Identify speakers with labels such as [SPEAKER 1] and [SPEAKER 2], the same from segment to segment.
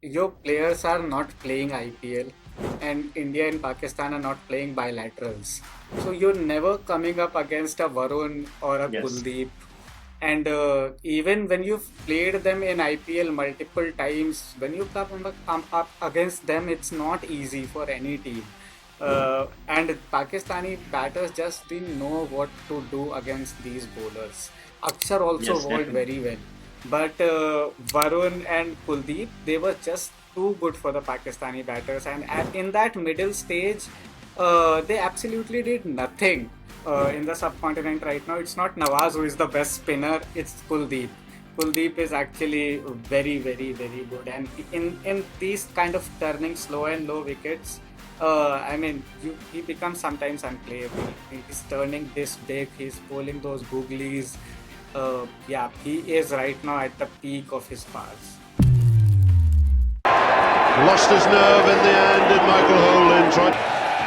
[SPEAKER 1] your players are not playing IPL, and India and Pakistan are not playing bilaterals. So you're never coming up against a Varun or a
[SPEAKER 2] Yes.
[SPEAKER 1] Kuldeep. And even when you've played them in IPL multiple times, when you come up against them, it's not easy for any team. And Pakistani batters just didn't know what to do against these bowlers. Akshar also
[SPEAKER 2] Yes,
[SPEAKER 1] bowled very
[SPEAKER 2] definitely.
[SPEAKER 1] well, but Varun and Kuldeep, they were just too good for the Pakistani batters. And in that middle stage, they absolutely did nothing in the subcontinent right now. It's not Nawaz who is the best spinner, it's Kuldeep. Kuldeep is actually very, very, very good. And in these kind of turning slow and low wickets, I mean, he becomes sometimes unplayable. He's turning this big, he's bowling those googlies. Yeah, he is right now at the peak of his powers.
[SPEAKER 3] Lost his nerve in the end, did Michael Holding. Tried.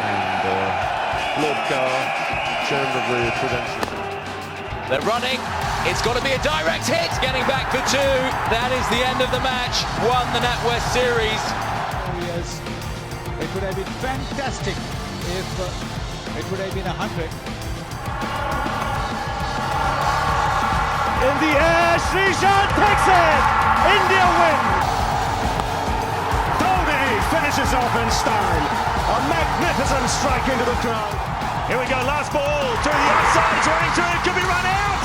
[SPEAKER 3] And Lord Carr, chairman of the Prudential.
[SPEAKER 4] They're running. It's got to be a direct hit. Getting back for two. That is the end of the match. Won the NatWest Series.
[SPEAKER 5] Areas. It would have been fantastic if it would have been 100.
[SPEAKER 6] In the air, Srishan takes it! India win! Dhoni finishes off in style. A magnificent strike into the crowd. Here we go, last ball to the outside, running through it, could be run out!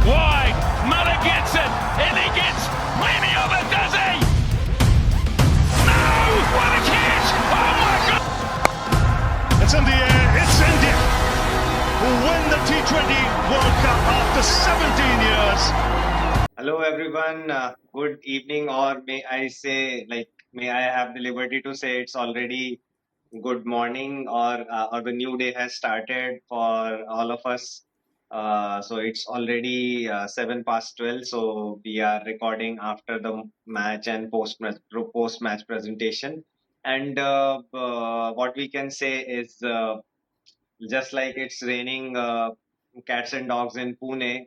[SPEAKER 7] Wide, Muller gets it, and he gets plenty of it, does he? No! What a catch! Oh my God!
[SPEAKER 6] It's in the air, it's India who win the T20 World Cup after 17 years.
[SPEAKER 2] Hello, everyone. Good evening, or may I say, may I have the liberty to say it's already good morning, or the new day has started for all of us. So it's already 7 past 12. So we are recording after the match and post match presentation. And what we can say is just like it's raining cats and dogs in Pune.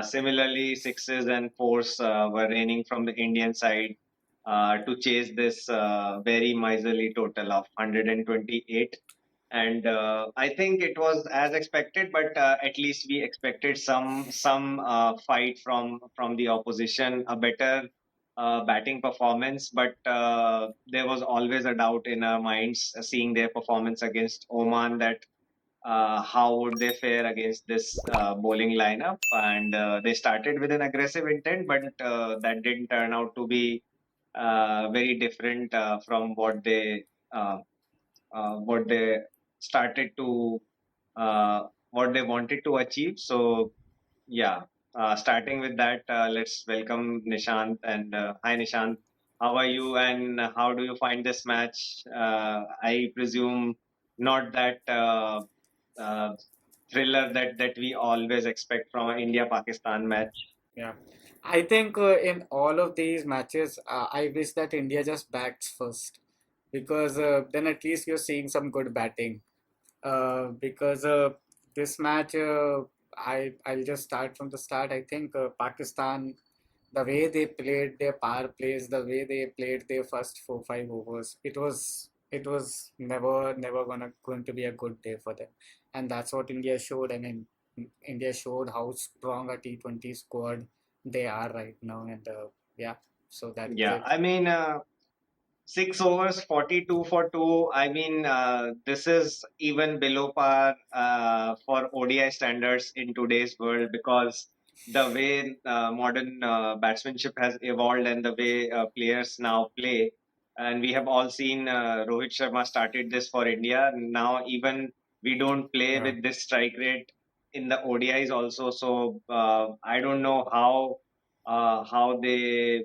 [SPEAKER 2] Similarly, sixes and fours were raining from the Indian side to chase this very miserly total of 128. And I think it was as expected, but at least we expected some fight from the opposition, a better batting performance. But there was always a doubt in our minds seeing their performance against Oman that how would they fare against this bowling lineup. And they started with an aggressive intent, but that didn't turn out to be very different from uh, what they started to what they wanted to achieve. So yeah, starting with that, let's welcome Nishant. And hi, Nishant. How are you, and how do you find this match? I presume not that uh, thriller that we always expect from an India-Pakistan match.
[SPEAKER 1] Yeah. I think in all of these matches, I wish that India just bats first, because then at least you're seeing some good batting. Because this match, I'll just start from the start. I think Pakistan, the way they played their power plays, the way they played their first 4 5 overs, it was never going to be a good day for them, and that's what India showed. I mean, India showed how strong a T20 squad they are right now, and yeah, so that was
[SPEAKER 2] Yeah,
[SPEAKER 1] it.
[SPEAKER 2] I mean, 6 overs, 42 for two. I mean, this is even below par for ODI standards in today's world, because the way modern batsmanship has evolved and the way players now play. And we have all seen Rohit Sharma started this for India. Now, even we don't play
[SPEAKER 1] Yeah.
[SPEAKER 2] with this strike rate in the ODIs also. So I don't know uh, how they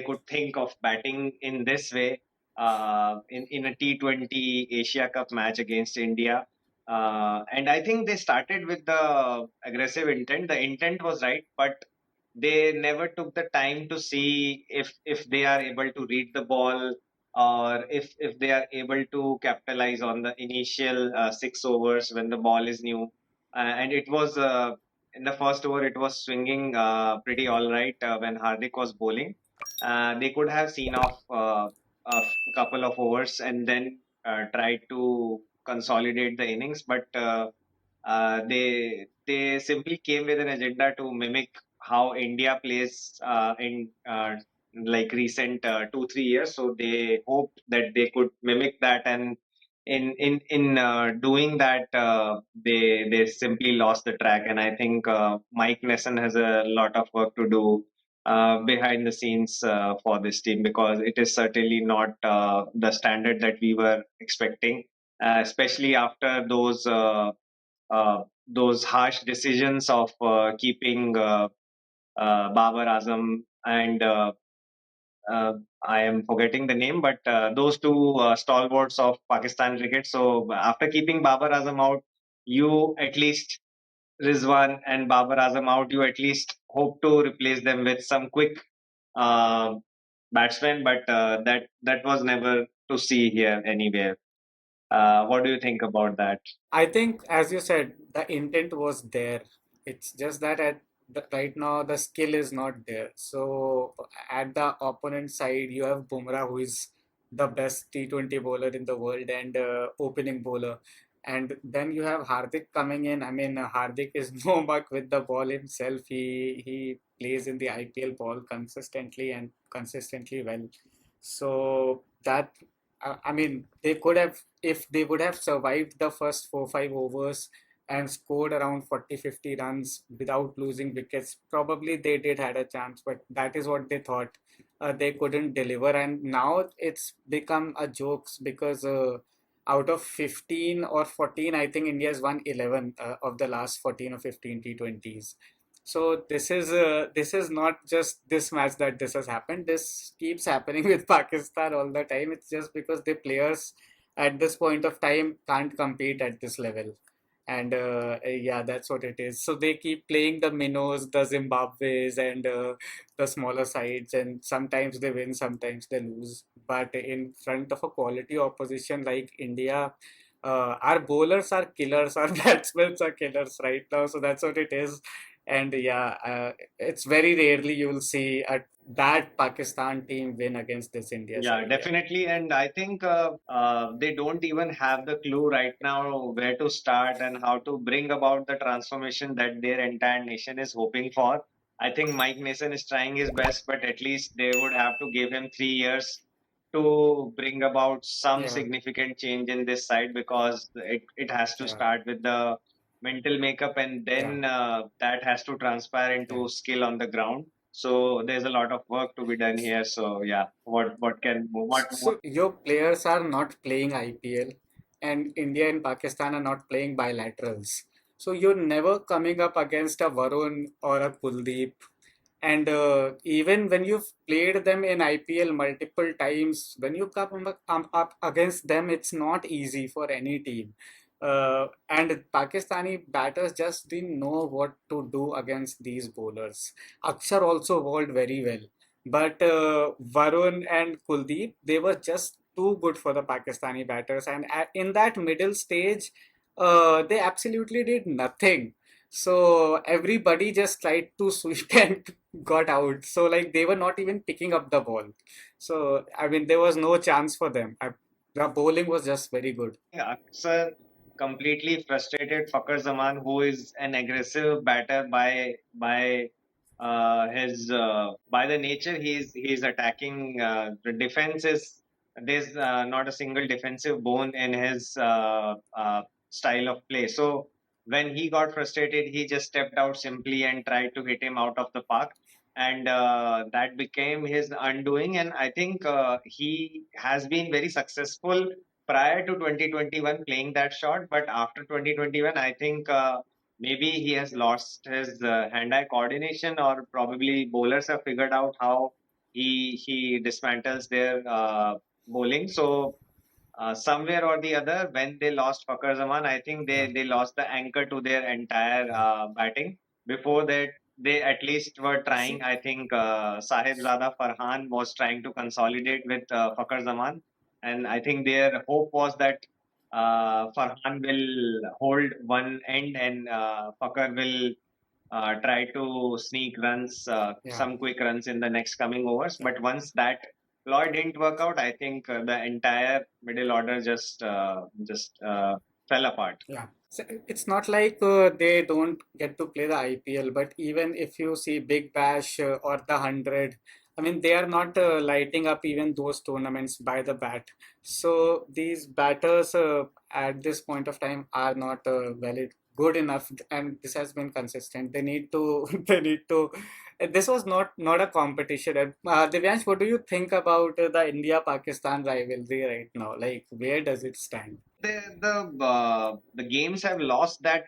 [SPEAKER 2] could think of batting in this way in a T20 Asia Cup match against India. And I think they started with the aggressive intent. The intent was right, but they never took the time to see if they are able to read the ball, or if they are able to capitalize on the initial 6 overs when the ball is new. And it was in the first over it was swinging pretty all right when Hardik was bowling. They could have seen off couple of overs and then tried to consolidate the innings, but they simply came with an agenda to mimic how India plays in like recent 2 3 years. So they hoped that they could mimic that, and in doing that, they simply lost the track. And I think Mike Nesson has a lot of work to do behind the scenes for this team, because it is certainly not the standard that we were expecting, especially after those harsh decisions of keeping Babar Azam and uh, I am forgetting the name, but those two stalwarts of Pakistan cricket. So after keeping Babar Azam out, you at least Rizwan and Babar Azam out, you at least hope to replace them with some quick uh, batsmen. But that was never to see here anywhere. What do you think about that?
[SPEAKER 1] I think, as you said, the intent was there. It's just that right now the skill is not there. So at the opponent side, you have Bumrah, who is the best T20 bowler in the world and opening bowler. And then you have Hardik coming in. I mean, Hardik is no muck with the ball himself. He plays in the IPL ball consistently and consistently well. So that I mean, they could have, if they would have survived the first 4 5 overs and scored around 40 50 runs without losing wickets, probably they did had a chance, but that is what they thought. They couldn't deliver, and now it's become a joke because out of 15 or 14, I think India's won 11 of the last 14 or 15 T20s. So this is not just this match that this has happened. This keeps happening with Pakistan all the time. It's just because the players at this point of time can't compete at this level. And yeah, that's what it is. So they keep playing the minnows, the Zimbabwe's, and the smaller sides, and sometimes they win, sometimes they lose. But in front of a quality opposition like India, our bowlers are killers, our batsmen are killers right now. So that's what it is. And yeah, it's very rarely you will see a bad Pakistan team win against this India
[SPEAKER 2] Yeah,
[SPEAKER 1] side. Yeah,
[SPEAKER 2] definitely. And I think they don't even have the clue right now where to start and how to bring about the transformation that their entire nation is hoping for. I think Mike Mason is trying his best, but at least they would have to give him 3 years to bring about some
[SPEAKER 1] yeah,
[SPEAKER 2] significant change in this side, because it has to
[SPEAKER 1] yeah,
[SPEAKER 2] start with the mental makeup, and
[SPEAKER 1] yeah,
[SPEAKER 2] then that has to transpire
[SPEAKER 1] yeah.
[SPEAKER 2] into skill on the ground. So there's a lot of work to be done here. So yeah, what can what
[SPEAKER 1] So your players are not playing IPL, and India and Pakistan are not playing bilaterals. So you're never coming up against a Varun or a Kuldeep. And even when you've played them in IPL multiple times, when you come up against them, it's not easy for any team. And Pakistani batters just didn't know what to do against these bowlers. Akshar also bowled very well, but Varun and Kuldeep, they were just too good for the Pakistani batters. And in that middle stage, they absolutely did nothing. So everybody just tried to sweep and got out. So like they were not even picking up the ball. So I mean there was no chance for them. The bowling was just very good.
[SPEAKER 2] Aksar completely frustrated Fakar Zaman, who is an aggressive batter by his by the nature he's attacking. The defense is there's not a single defensive bone in his style of play. So when he got frustrated, he just stepped out simply and tried to hit him out of the park. And that became his undoing. And I think he has been very successful prior to 2021 playing that shot, but after 2021 I think maybe he has lost his hand-eye coordination, or probably bowlers have figured out how he dismantles their bowling. So somewhere or the other, when they lost Fakar Zaman, I think
[SPEAKER 1] Yeah.
[SPEAKER 2] they lost the anchor to their entire batting. Before that, they at least were trying.
[SPEAKER 1] See,
[SPEAKER 2] I think Sahib Zada Farhan was trying to consolidate with Fakar Zaman, and I think their hope was that Farhan will hold one end and Fakar will try to sneak runs,
[SPEAKER 1] Yeah.
[SPEAKER 2] some quick runs in the next coming overs. But once that ploy didn't work out, I think the entire middle order just fell apart.
[SPEAKER 1] Yeah. So it's not like they don't get to play the IPL, but even if you see Big Bash or the 100, I mean, they are not lighting up even those tournaments by the bat. So these batters at this point of time are not valid, good enough, and this has been consistent. They need to, they need to. This was not a competition. Divyansh, what do you think about the India-Pakistan rivalry right now? Like, where does it stand?
[SPEAKER 2] The games have lost that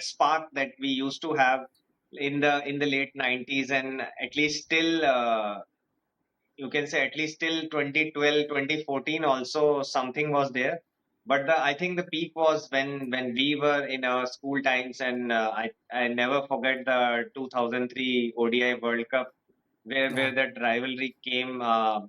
[SPEAKER 2] spark that we used to have in the late 90s, and at least still you can say at least till 2012 2014 also something was there. But I think the peak was when we were in our school times, and I never forget the 2003 ODI World Cup
[SPEAKER 1] Yeah,
[SPEAKER 2] where that rivalry came
[SPEAKER 1] yeah,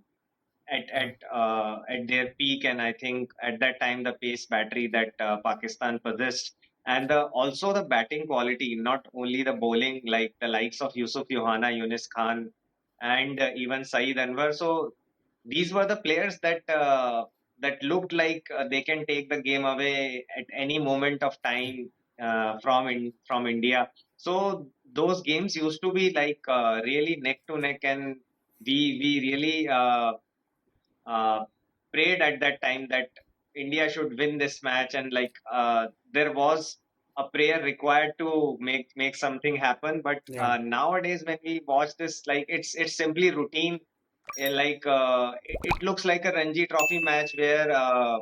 [SPEAKER 2] at their peak. And I think at that time the pace battery that Pakistan possessed, and also the batting quality, not only the bowling, like the likes of Yusuf Yohana, Yunus Khan, and even Saeed Anwar. So these were the players that looked like they can take the game away at any moment of time from India. So those games used to be like really neck to neck, and we really uh, prayed at that time that India should win this match, and like there was a prayer required to make something happen. But
[SPEAKER 1] yeah,
[SPEAKER 2] nowadays, when we watch this, like it's simply routine. It looks like a Ranji Trophy match where
[SPEAKER 1] yeah,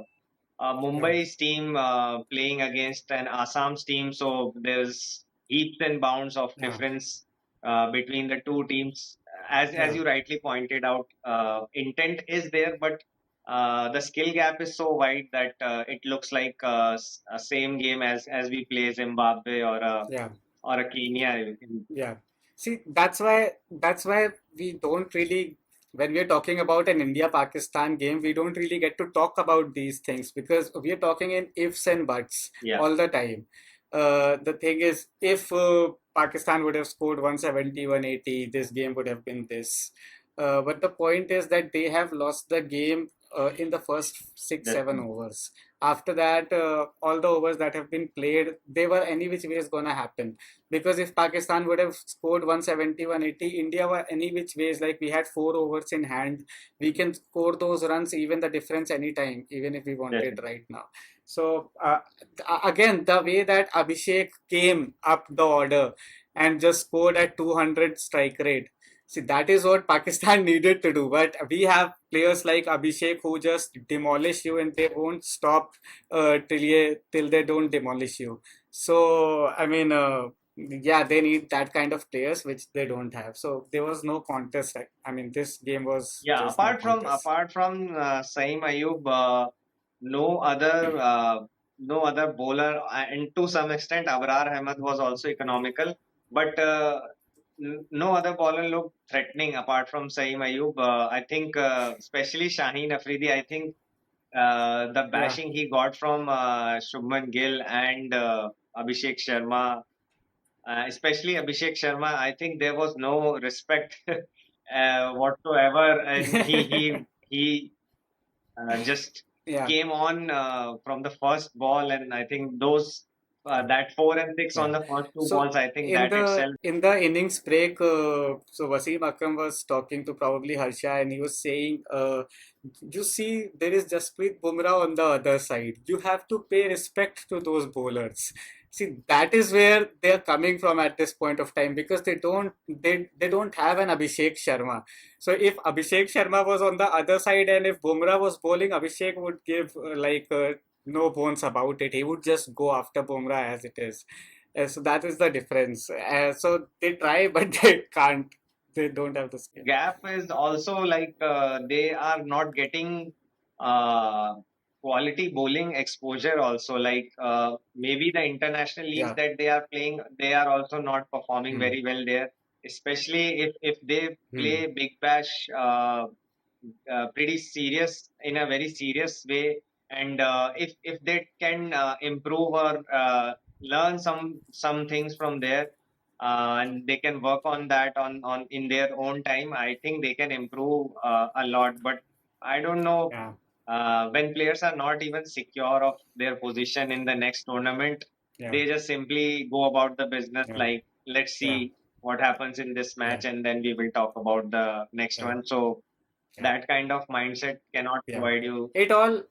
[SPEAKER 2] Mumbai's team playing against an Assam's team. So there's heaps and bounds of
[SPEAKER 1] yeah,
[SPEAKER 2] difference between the two teams. As
[SPEAKER 1] yeah.
[SPEAKER 2] you rightly pointed out, intent is there, but the skill gap is so wide that it looks like a same game as we play Zimbabwe
[SPEAKER 1] Yeah.
[SPEAKER 2] or a Kenya.
[SPEAKER 1] Yeah. See, that's why we don't really, when we're talking about an India-Pakistan game, we don't really get to talk about these things because we are talking in ifs and buts
[SPEAKER 2] Yeah,
[SPEAKER 1] all the time. The thing is, if Pakistan would have scored 170, 180, this game would have been this. But the point is that they have lost the game in the first six,
[SPEAKER 2] that's
[SPEAKER 1] seven overs. After that, all the overs that have been played, they were any which way is gonna happen because if Pakistan would have scored 170, 180, India were any which ways, like we had 4 overs in hand. We can score those runs, even the difference anytime, even if we wanted
[SPEAKER 2] definitely.
[SPEAKER 1] right now. So again, the way that Abhishek came up the order and just scored at 200 strike rate. See, that is what Pakistan needed to do. But we have players like Abhishek who just demolish you and they won't stop till they don't demolish you. So, I mean, yeah, they need that kind of players, which they don't have. So there was no contest. I mean, this game was
[SPEAKER 2] Yeah,
[SPEAKER 1] just no contest.
[SPEAKER 2] apart from Saeem Ayub, no other bowler, and to some extent Abrar Ahmed was also economical, but no other bowler looked threatening apart from Saeem Ayub. I think especially Shaheen Afridi. I think the
[SPEAKER 1] Yeah,
[SPEAKER 2] bashing he got from Shubman Gill and Abhishek Sharma, especially Abhishek Sharma, I think there was no respect whatsoever, and he just
[SPEAKER 1] yeah,
[SPEAKER 2] came on from the first ball, and I think those that 4 and 6 on
[SPEAKER 1] yeah.
[SPEAKER 2] the first two
[SPEAKER 1] So
[SPEAKER 2] balls, I think
[SPEAKER 1] in
[SPEAKER 2] that
[SPEAKER 1] the
[SPEAKER 2] itself.
[SPEAKER 1] in the innings break, so Wasim Akram was talking to probably Harsha, and he was saying, you see, there is Jasprit Bumrah on the other side. You have to pay respect to those bowlers. See, that is where they're coming from at this point of time because they don't have an Abhishek Sharma. So if Abhishek Sharma was on the other side and if Bumrah was bowling, Abhishek would give no bones about it. He would just go after Bumrah as it is. So that is the difference. So they try, but they can't. They don't have the skill.
[SPEAKER 2] Gap is also like they are not getting uh, quality bowling exposure also, like maybe the international leagues
[SPEAKER 1] Yeah.
[SPEAKER 2] that they are playing, they are also not performing
[SPEAKER 1] Hmm.
[SPEAKER 2] very well there, especially if they
[SPEAKER 1] Hmm.
[SPEAKER 2] play Big Bash pretty serious, in a very serious way, and if they can improve or learn some things from there, and they can work on that on in their own time, I think they can improve a lot. But I don't know,
[SPEAKER 1] Yeah,
[SPEAKER 2] when players are not even secure of their position in the next tournament,
[SPEAKER 1] yeah,
[SPEAKER 2] they just simply go about the business
[SPEAKER 1] yeah,
[SPEAKER 2] like, let's
[SPEAKER 1] yeah,
[SPEAKER 2] see what happens in this
[SPEAKER 1] yeah,
[SPEAKER 2] match and then we will talk about the next
[SPEAKER 1] yeah,
[SPEAKER 2] one. So
[SPEAKER 1] yeah,
[SPEAKER 2] that kind of mindset cannot
[SPEAKER 1] yeah.
[SPEAKER 2] provide you.
[SPEAKER 1] It all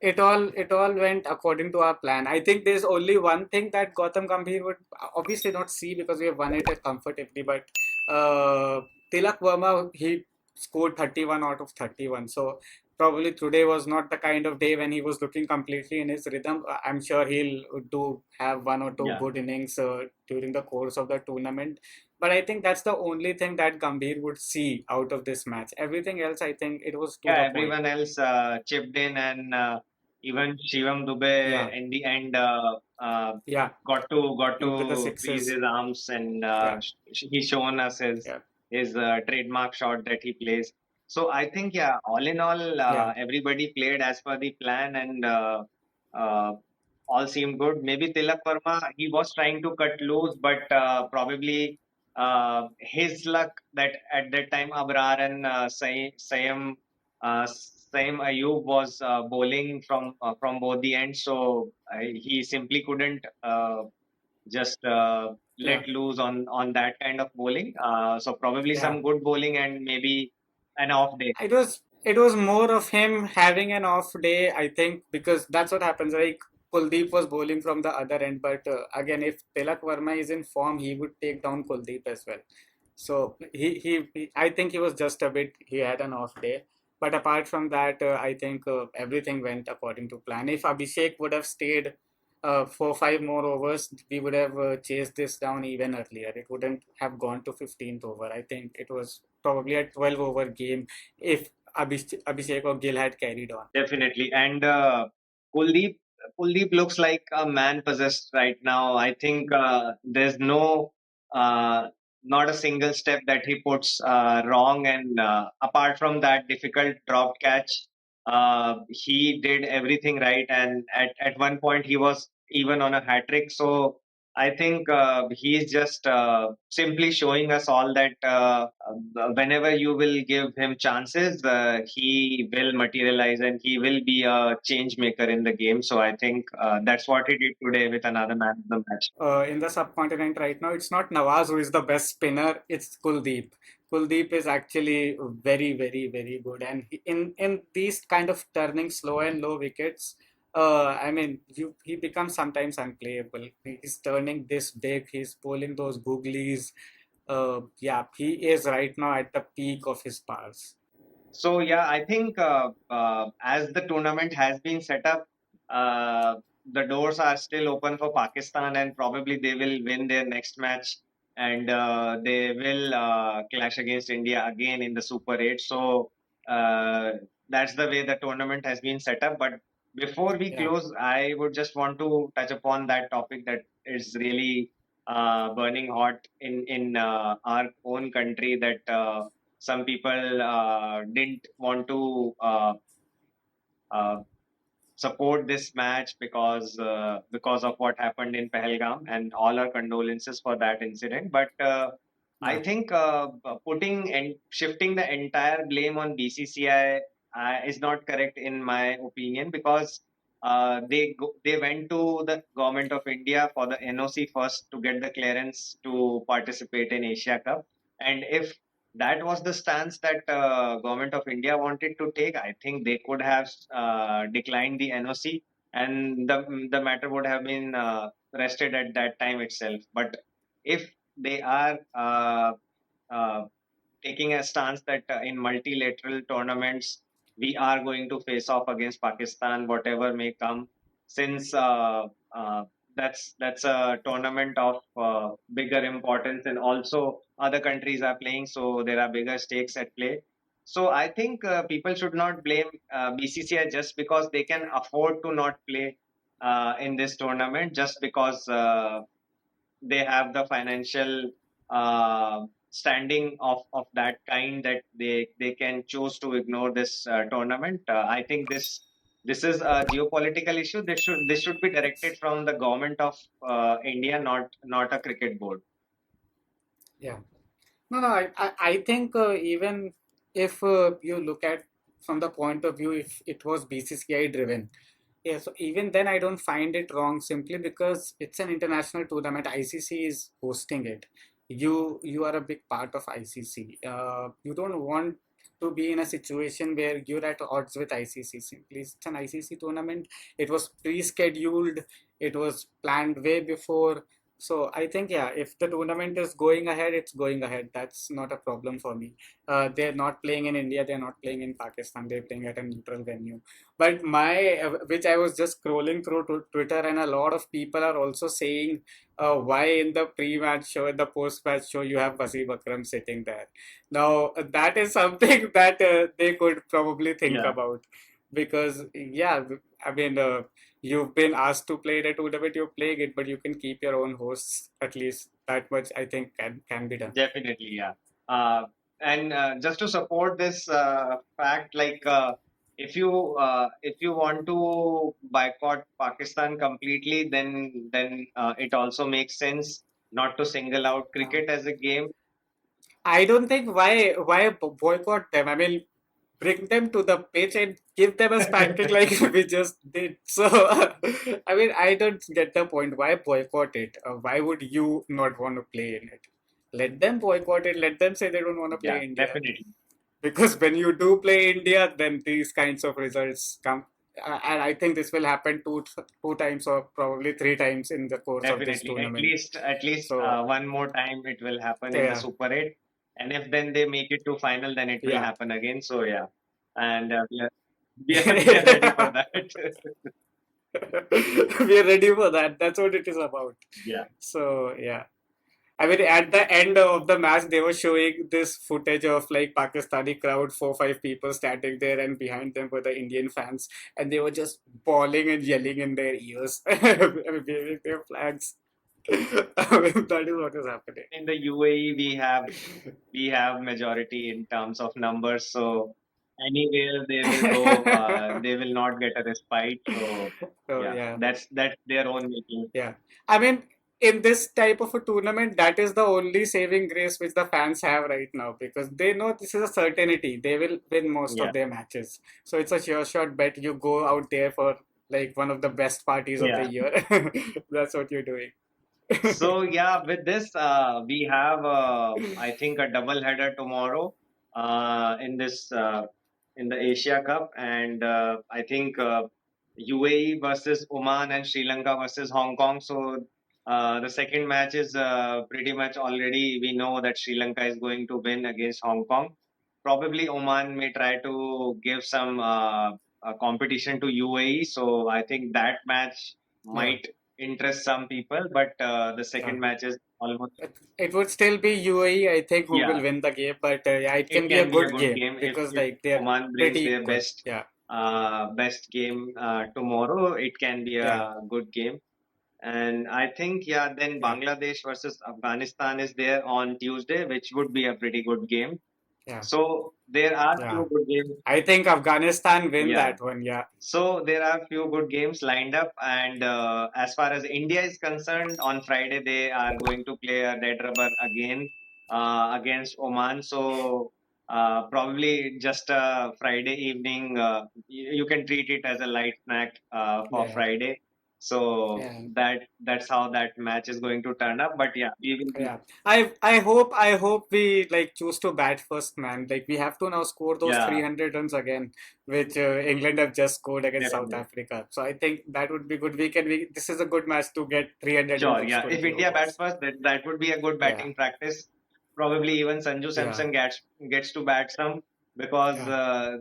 [SPEAKER 1] it all went according to our plan. I think there's only one thing that Gautam Gambhir would obviously not see because we have won it comfortably, but uh, Tilak Verma, he scored 31 out of 31. So probably today was not the kind of day when he was looking completely in his rhythm. I'm sure he'll do have one or two
[SPEAKER 2] Yeah.
[SPEAKER 1] good innings during the course of the tournament. But I think that's the only thing that Gambhir would see out of this match. Everything else, I think it was to
[SPEAKER 2] Yeah,
[SPEAKER 1] the point.
[SPEAKER 2] everyone else chipped in, and even Shivam Dubey
[SPEAKER 1] Yeah,
[SPEAKER 2] in the end
[SPEAKER 1] yeah. Into the
[SPEAKER 2] got to freeze
[SPEAKER 1] sixes.
[SPEAKER 2] his arms, and
[SPEAKER 1] Yeah,
[SPEAKER 2] he's shown us
[SPEAKER 1] yeah,
[SPEAKER 2] his trademark shot that he plays. So I think, yeah, all in all,
[SPEAKER 1] yeah,
[SPEAKER 2] everybody played as per the plan, and uh, all seemed good. Maybe Tilak Verma, he was trying to cut loose, but probably his luck that at that time Abrar and Saim Ayub was bowling from both the ends, so he simply couldn't just
[SPEAKER 1] yeah,
[SPEAKER 2] let loose on that kind of bowling. So probably
[SPEAKER 1] yeah.
[SPEAKER 2] some good bowling and maybe an off day.
[SPEAKER 1] It was more of him having an off day, I think, because that's what happens. Like Kuldeep was bowling from the other end, but again, if Tilak Verma is in form, he would take down Kuldeep as well. So I think he was just a bit. He had an off day, but apart from that, I think everything went according to plan. If Abhishek would have stayed 4 5 more overs, we would have chased this down even earlier. It wouldn't have gone to 15th over. I think it was probably a 12 over game if Abhishek or Gill had carried on.
[SPEAKER 2] Definitely. And Kuldeep, Kuldeep looks like a man possessed right now. I think there's uh, not a single step that he puts wrong. And apart from that difficult drop catch, he did everything right. And at one point, he was even on a hat trick. So I think he's just simply showing us all that whenever you will give him chances, he will materialize and he will be a change maker in the game. So I think that's what he did today with another man of the match.
[SPEAKER 1] In the subcontinent right now, it's not Nawaz who is the best spinner, it's Kuldeep. Kuldeep is actually very, very, very good. And in these kind of turning slow and low wickets, I mean, he becomes sometimes unplayable. He's turning this big, he's pulling those googlies. Yeah, he is right now at the peak of his powers.
[SPEAKER 2] So yeah, I think as the tournament has been set up, uh, the doors are still open for Pakistan, and probably they will win their next match, and they will clash against India again in the Super 8. So uh, that's the way the tournament has been set up. But before we
[SPEAKER 1] Yeah,
[SPEAKER 2] close, I would just want to touch upon that topic that is really burning hot in our own country, that. Some people didn't want to uh, support this match because of what happened in Pahalgam, and all our condolences for that incident. But I
[SPEAKER 1] yeah,
[SPEAKER 2] think putting and shifting the entire blame on BCCI is not correct in my opinion, because they went to the government of India for the NOC first to get the clearance to participate in Asia Cup, and if that was the stance that government of India wanted to take, I think they could have declined the NOC, and the matter would have been rested at that time itself. But if they are uh, taking a stance that in multilateral tournaments we are going to face off against Pakistan, whatever may come, since that's a tournament of bigger importance, and also other countries are playing, so there are bigger stakes at play. So I think people should not blame BCCI just because they can afford to not play in this tournament, just because they have the financial standing of that kind that they can choose to ignore this tournament. I think this is a geopolitical issue. This should be directed from the government of India, not a cricket board.
[SPEAKER 1] Yeah. No, no, I think even if you look at from the point of view, if it was BCCI driven, yeah, so even then I don't find it wrong simply because it's an international tournament. ICC is hosting it. You are a big part of ICC. You don't want to be in a situation where you're at odds with ICC. Simply, it's an ICC tournament. It was pre-scheduled. It was planned way before. So I think, yeah, if the tournament is going ahead, it's going ahead. That's not a problem for me. They're not playing in India. They're not playing in Pakistan. They're playing at a neutral venue. But which I was just scrolling through Twitter, and a lot of people are also saying, why in the pre-match show and the post-match show you have Wasim Akram sitting there. Now that is something that they could probably think
[SPEAKER 2] Yeah,
[SPEAKER 1] about, because yeah, I mean, you've been asked to play the tournament, you're playing it, but you can keep your own hosts. At least that much I think can be done.
[SPEAKER 2] definitely. Yeah. Uh, and just to support this fact, like if you want to boycott Pakistan completely, then it also makes sense not to single out
[SPEAKER 1] Uh,
[SPEAKER 2] cricket as a game.
[SPEAKER 1] I don't think why boycott them. I mean, bring them to the pitch and give them a spanking like we just did. So, I mean, I don't get the point. Why boycott it? Why would you not want to play in it? Let them boycott it. Let them say they don't want to
[SPEAKER 2] Yeah,
[SPEAKER 1] play India.
[SPEAKER 2] definitely.
[SPEAKER 1] Because when you do play India, then these kinds of results come. And I think this will happen two times or probably three times in the course of this
[SPEAKER 2] Definitely.
[SPEAKER 1] tournament.
[SPEAKER 2] At least
[SPEAKER 1] So,
[SPEAKER 2] one more time it will happen in the
[SPEAKER 1] yeah,
[SPEAKER 2] Super 8. And if then they make it to final, then it will
[SPEAKER 1] yeah.
[SPEAKER 2] happen again. So yeah. And we are ready for that.
[SPEAKER 1] We are ready for that. That's what it is about.
[SPEAKER 2] Yeah.
[SPEAKER 1] So yeah. I mean, at the end of the match, they were showing this footage of like Pakistani crowd, 4 5 people standing there, and behind them were the Indian fans, and they were just bawling and yelling in their ears, waving their flags. I mean, that is what is happening.
[SPEAKER 2] In the UAE, we have majority in terms of numbers. So anywhere they will go, they will not get a respite. So
[SPEAKER 1] So
[SPEAKER 2] yeah,
[SPEAKER 1] yeah,
[SPEAKER 2] that's their own making.
[SPEAKER 1] yeah. I mean, in this type of a tournament, that is the only saving grace which the fans have right now, because they know this is a certainty. They will win most
[SPEAKER 2] Yeah.
[SPEAKER 1] of their matches. So it's a sure shot bet. You go out there for like one of the best parties of the
[SPEAKER 2] Yeah.
[SPEAKER 1] year. That's what you're doing.
[SPEAKER 2] So yeah, with this, we have I think a double header tomorrow in this in the Asia Cup, and I think UAE versus Oman and Sri Lanka versus Hong Kong. So the second match is pretty much already we know that Sri Lanka is going to win against Hong Kong. Probably Oman may try to give some competition to UAE. So I think that match
[SPEAKER 1] Yeah,
[SPEAKER 2] might interest some people, but the
[SPEAKER 1] yeah.
[SPEAKER 2] second match is almost,
[SPEAKER 1] It would still be UAE, I think, who will
[SPEAKER 2] yeah,
[SPEAKER 1] win the game, but yeah, it
[SPEAKER 2] it
[SPEAKER 1] can be a
[SPEAKER 2] can be a
[SPEAKER 1] good
[SPEAKER 2] good
[SPEAKER 1] game
[SPEAKER 2] game
[SPEAKER 1] because
[SPEAKER 2] if
[SPEAKER 1] like they're
[SPEAKER 2] Oman brings
[SPEAKER 1] pretty
[SPEAKER 2] their
[SPEAKER 1] equal.
[SPEAKER 2] best
[SPEAKER 1] Yeah,
[SPEAKER 2] best game tomorrow. It can be
[SPEAKER 1] yeah,
[SPEAKER 2] a good game. And I think, yeah, then
[SPEAKER 1] yeah,
[SPEAKER 2] Bangladesh versus Afghanistan is there on Tuesday, which would be a pretty good game.
[SPEAKER 1] yeah,
[SPEAKER 2] So there are
[SPEAKER 1] yeah.
[SPEAKER 2] few good games.
[SPEAKER 1] I think Afghanistan win
[SPEAKER 2] Yeah.
[SPEAKER 1] that one. Yeah,
[SPEAKER 2] So there are few good games lined up, and as far as India is concerned, on Friday they are going to play a dead rubber again against Oman. So probably just a Friday evening. You can treat it as a light snack for
[SPEAKER 1] yeah,
[SPEAKER 2] Friday. So
[SPEAKER 1] yeah.
[SPEAKER 2] that's how that match is going to turn up. But yeah, we will be.
[SPEAKER 1] Yeah, I hope we like choose to bat first, man. Like we have to now score those
[SPEAKER 2] Yeah,
[SPEAKER 1] 300 runs again, which England have just scored against South
[SPEAKER 2] definitely.
[SPEAKER 1] Africa. So I think that would be good. This is a good match to get 300 in
[SPEAKER 2] Sure,
[SPEAKER 1] just
[SPEAKER 2] yeah. If
[SPEAKER 1] 20
[SPEAKER 2] India bats
[SPEAKER 1] overs.
[SPEAKER 2] first, that would be a good
[SPEAKER 1] Yeah,
[SPEAKER 2] batting practice. Probably even Sanju
[SPEAKER 1] yeah,
[SPEAKER 2] Samson gets to bat some because
[SPEAKER 1] yeah,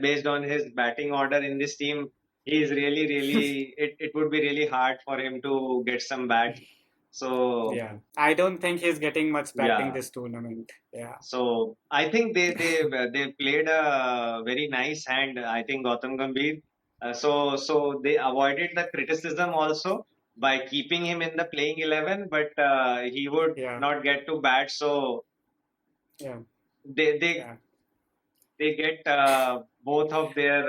[SPEAKER 2] based on his batting order in this team, he is really it would be really hard for him to get some bats. So
[SPEAKER 1] yeah. I don't think he's getting much batting
[SPEAKER 2] yeah,
[SPEAKER 1] this tournament. Yeah,
[SPEAKER 2] so I think they played a very nice hand. I think Gautam Gambhir. So they avoided the criticism also by keeping him in the playing 11, but he would
[SPEAKER 1] yeah,
[SPEAKER 2] not get to bat. So
[SPEAKER 1] yeah,
[SPEAKER 2] they they
[SPEAKER 1] yeah,
[SPEAKER 2] they get both of their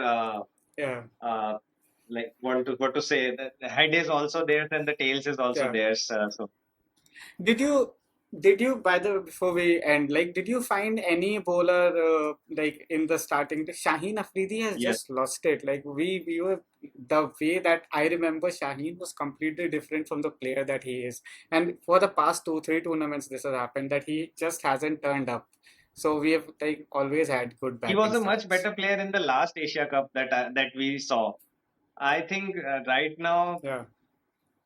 [SPEAKER 1] yeah,
[SPEAKER 2] uh, like what to say. The head is also theirs and the tails is also
[SPEAKER 1] yeah.
[SPEAKER 2] theirs. So
[SPEAKER 1] Did you Did you, by the before we end, like, did you find any bowler like in the starting? Shaheen Afridi has
[SPEAKER 2] Yes.
[SPEAKER 1] just lost it. Like we were the way that I remember Shaheen was completely different from the player that he is. And for the past two, three tournaments, this has happened that he just hasn't turned up. So we have like always had good
[SPEAKER 2] He was
[SPEAKER 1] batting
[SPEAKER 2] a much
[SPEAKER 1] starts.
[SPEAKER 2] better player in the last Asia Cup that we saw. I think right now
[SPEAKER 1] Yeah.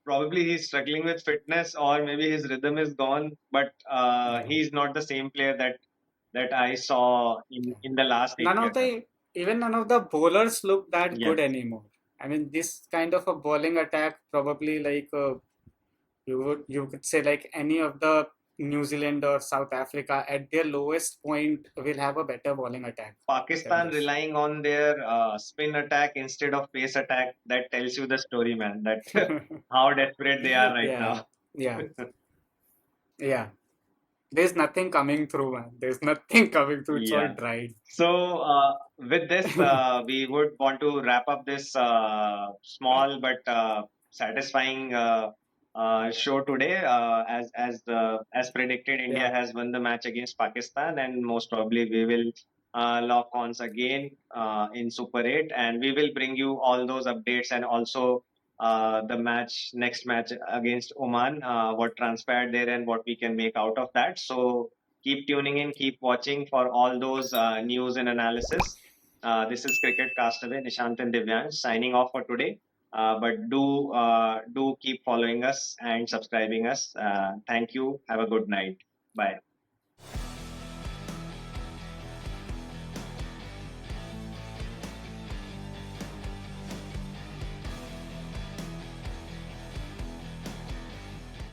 [SPEAKER 2] probably he's struggling with fitness or maybe his rhythm is gone, but
[SPEAKER 1] Yeah.
[SPEAKER 2] he's not the same player that I saw in the last
[SPEAKER 1] None
[SPEAKER 2] Asia
[SPEAKER 1] of
[SPEAKER 2] Cup.
[SPEAKER 1] the even none of the bowlers look that good
[SPEAKER 2] Yes,
[SPEAKER 1] anymore. I mean, this kind of a bowling attack probably like you could say like any of the New Zealand or South Africa at their lowest point will have a better bowling attack than
[SPEAKER 2] Pakistan
[SPEAKER 1] this.
[SPEAKER 2] relying on their spin attack instead of pace attack. That tells you the story, man. That how desperate they are right now.
[SPEAKER 1] Yeah, yeah, yeah. There's nothing coming through, man. There's nothing coming through. It's all
[SPEAKER 2] Yeah.
[SPEAKER 1] dried.
[SPEAKER 2] So, with this, we would want to wrap up this small but satisfying show today. As predicted, India
[SPEAKER 1] Yeah.
[SPEAKER 2] has won the match against Pakistan, and most probably we will lock ons again in Super 8, and we will bring you all those updates and also the next match against Oman, what transpired there and what we can make out of that. So keep tuning in, keep watching for all those news and analysis. This is Cricket Castaway, Nishant and Divyan signing off for today. But do keep following us and subscribing us. Thank you. Have a good night. Bye.